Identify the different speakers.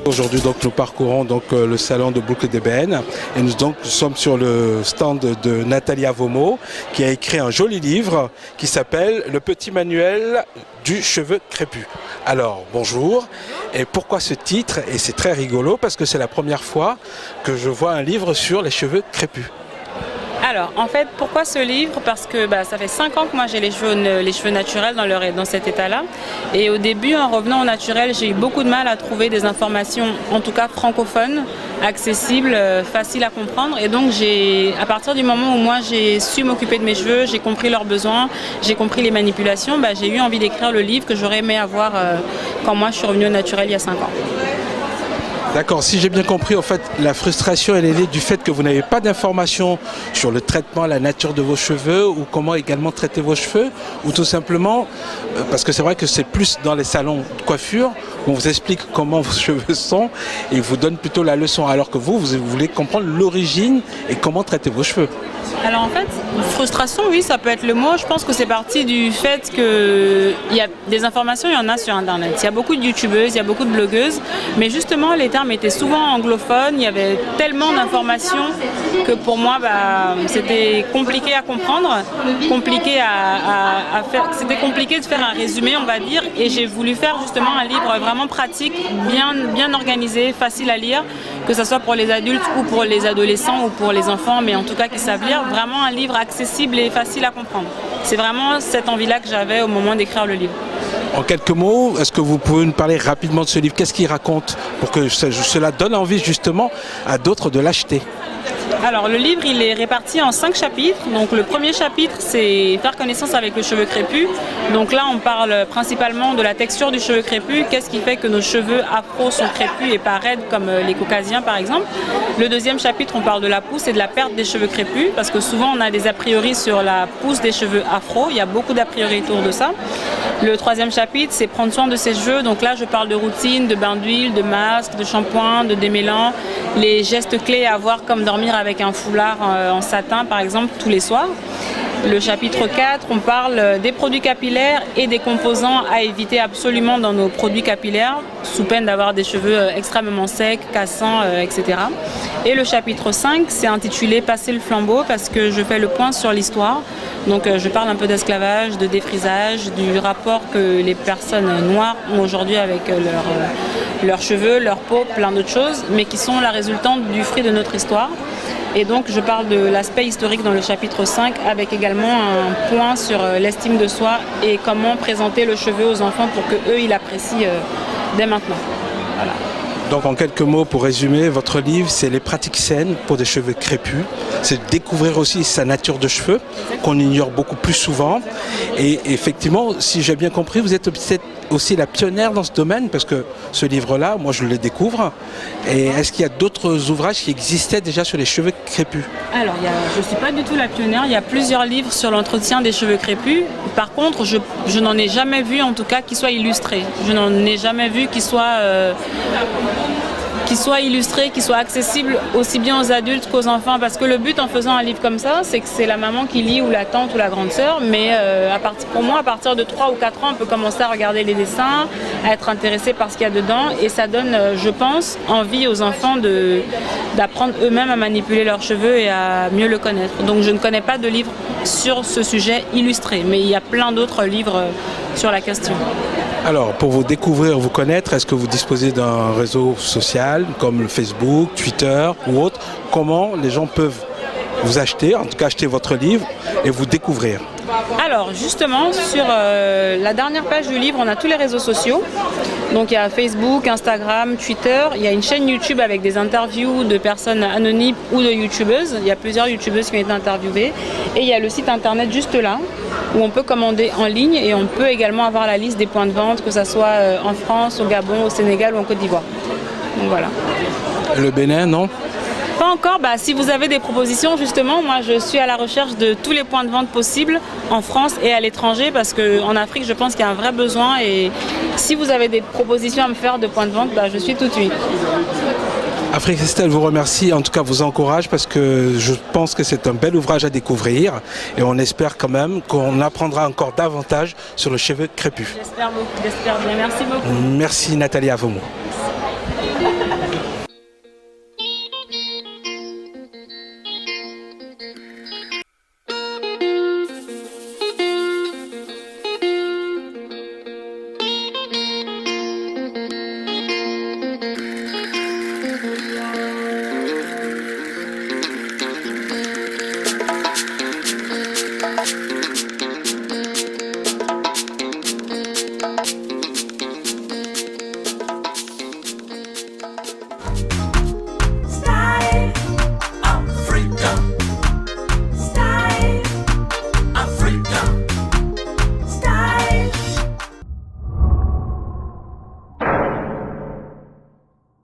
Speaker 1: Aujourd'hui, donc, nous parcourons donc, le salon de boucles d'ébène et nous sommes sur le stand de Nathalie Avomo qui a écrit un joli livre qui s'appelle Le petit manuel du cheveu crépus. Alors, bonjour. Et pourquoi ce titre? Et c'est très rigolo parce que c'est la première fois que je vois un livre sur les cheveux crépus.
Speaker 2: Alors, en fait, pourquoi ce livre? Parce que ça fait 5 ans que moi j'ai les cheveux naturels dans cet état-là. Et au début, en revenant au naturel, j'ai eu beaucoup de mal à trouver des informations, en tout cas francophones, accessibles, faciles à comprendre. Et donc, à partir du moment où moi j'ai su m'occuper de mes cheveux, j'ai compris leurs besoins, j'ai compris les manipulations, j'ai eu envie d'écrire le livre que j'aurais aimé avoir quand moi je suis revenue au naturel il y a 5 ans.
Speaker 1: D'accord, si j'ai bien compris, en fait, la frustration, elle est née du fait que vous n'avez pas d'informations sur le traitement, la nature de vos cheveux ou comment également traiter vos cheveux, ou tout simplement, parce que c'est vrai que c'est plus dans les salons de coiffure, on vous explique comment vos cheveux sont et vous donne plutôt la leçon, alors que vous voulez comprendre l'origine et comment traiter vos cheveux.
Speaker 2: Alors en fait, frustration, oui, ça peut être le mot. Je pense que c'est parti du fait qu'il y a des informations, il y en a sur Internet. Il y a beaucoup de youtubeuses, il y a beaucoup de blogueuses, mais justement les termes étaient souvent anglophones, il y avait tellement d'informations que pour moi, c'était compliqué à comprendre, compliqué à faire. C'était compliqué de faire un résumé, on va dire, et j'ai voulu faire justement un livre vraiment pratique, bien organisé, facile à lire, que ce soit pour les adultes ou pour les adolescents ou pour les enfants, mais en tout cas qui savent lire. Vraiment un livre accessible et facile à comprendre. C'est vraiment cette envie-là que j'avais au moment d'écrire le livre.
Speaker 1: En quelques mots, est-ce que vous pouvez nous parler rapidement de ce livre? Qu'est-ce qu'il raconte pour que cela donne envie justement à d'autres de l'acheter?
Speaker 2: Alors le livre il est réparti en 5 chapitres. Donc le premier chapitre c'est faire connaissance avec le cheveu crépus. Donc là on parle principalement de la texture du cheveu crépus. Qu'est-ce qui fait que nos cheveux afro sont crépus et pas raides comme les caucasiens par exemple. Le deuxième chapitre on parle de la pousse et de la perte des cheveux crépus parce que souvent on a des a priori sur la pousse des cheveux afro. Il y a beaucoup d'a priori autour de ça. Le troisième chapitre c'est prendre soin de ses cheveux. Donc là je parle de routine, de bain d'huile, de masque, de shampoing, de démêlant, les gestes clés à avoir comme dormir avec un foulard en satin par exemple tous les soirs. Le chapitre 4, on parle des produits capillaires et des composants à éviter absolument dans nos produits capillaires, sous peine d'avoir des cheveux extrêmement secs, cassants, etc. Et le chapitre 5, c'est intitulé « Passer le flambeau » parce que je fais le point sur l'histoire. Donc je parle un peu d'esclavage, de défrisage, du rapport que les personnes noires ont aujourd'hui avec leurs cheveux, leur peau, plein d'autres choses, mais qui sont la résultante du fruit de notre histoire. Et donc je parle de l'aspect historique dans le chapitre 5 avec également un point sur l'estime de soi et comment présenter le cheveu aux enfants pour qu'eux ils l'apprécient dès maintenant. Voilà.
Speaker 1: Donc en quelques mots pour résumer, votre livre c'est les pratiques saines pour des cheveux crépus. C'est découvrir aussi sa nature de cheveux qu'on ignore beaucoup plus souvent. Et effectivement, si j'ai bien compris, vous êtes aussi la pionnière dans ce domaine parce que ce livre-là, moi je le découvre. Et est-ce qu'il y a d'autres ouvrages qui existaient déjà sur les cheveux crépus?
Speaker 2: Alors, je ne suis pas du tout la pionnière. Il y a plusieurs livres sur l'entretien des cheveux crépus. Par contre, je n'en ai jamais vu en tout cas qui soit illustré. Je n'en ai jamais vu qui soit illustré, qui soit accessible aussi bien aux adultes qu'aux enfants. Parce que le but en faisant un livre comme ça, c'est que c'est la maman qui lit ou la tante ou la grande sœur. Mais pour moi, à partir de 3 ou 4 ans, on peut commencer à regarder les dessins, à être intéressé par ce qu'il y a dedans. Et ça donne, je pense, envie aux enfants d'apprendre eux-mêmes à manipuler leurs cheveux et à mieux le connaître. Donc je ne connais pas de livre sur ce sujet illustré. Mais il y a plein d'autres livres sur la question.
Speaker 1: Alors, pour vous découvrir, vous connaître, est-ce que vous disposez d'un réseau social comme le Facebook, Twitter ou autre? Comment les gens peuvent vous acheter, en tout cas acheter votre livre et vous découvrir?
Speaker 2: Alors justement, sur la dernière page du livre, on a tous les réseaux sociaux. Donc il y a Facebook, Instagram, Twitter. Il y a une chaîne YouTube avec des interviews de personnes anonymes ou de youtubeuses. Il y a plusieurs youtubeuses qui ont été interviewées. Et il y a le site internet juste là, où on peut commander en ligne et on peut également avoir la liste des points de vente, que ce soit en France, au Gabon, au Sénégal ou en Côte d'Ivoire. Donc voilà.
Speaker 1: Le Bénin, non?
Speaker 2: Pas encore, si vous avez des propositions, justement, moi je suis à la recherche de tous les points de vente possibles en France et à l'étranger parce qu'en Afrique je pense qu'il y a un vrai besoin et si vous avez des propositions à me faire de points de vente, je suis tout de suite.
Speaker 1: Afri-Cristal vous remercie, en tout cas vous encourage parce que je pense que c'est un bel ouvrage à découvrir et on espère quand même qu'on apprendra encore davantage sur le cheveu crépus.
Speaker 2: J'espère bien, merci beaucoup.
Speaker 1: Merci Nathalie Avomo.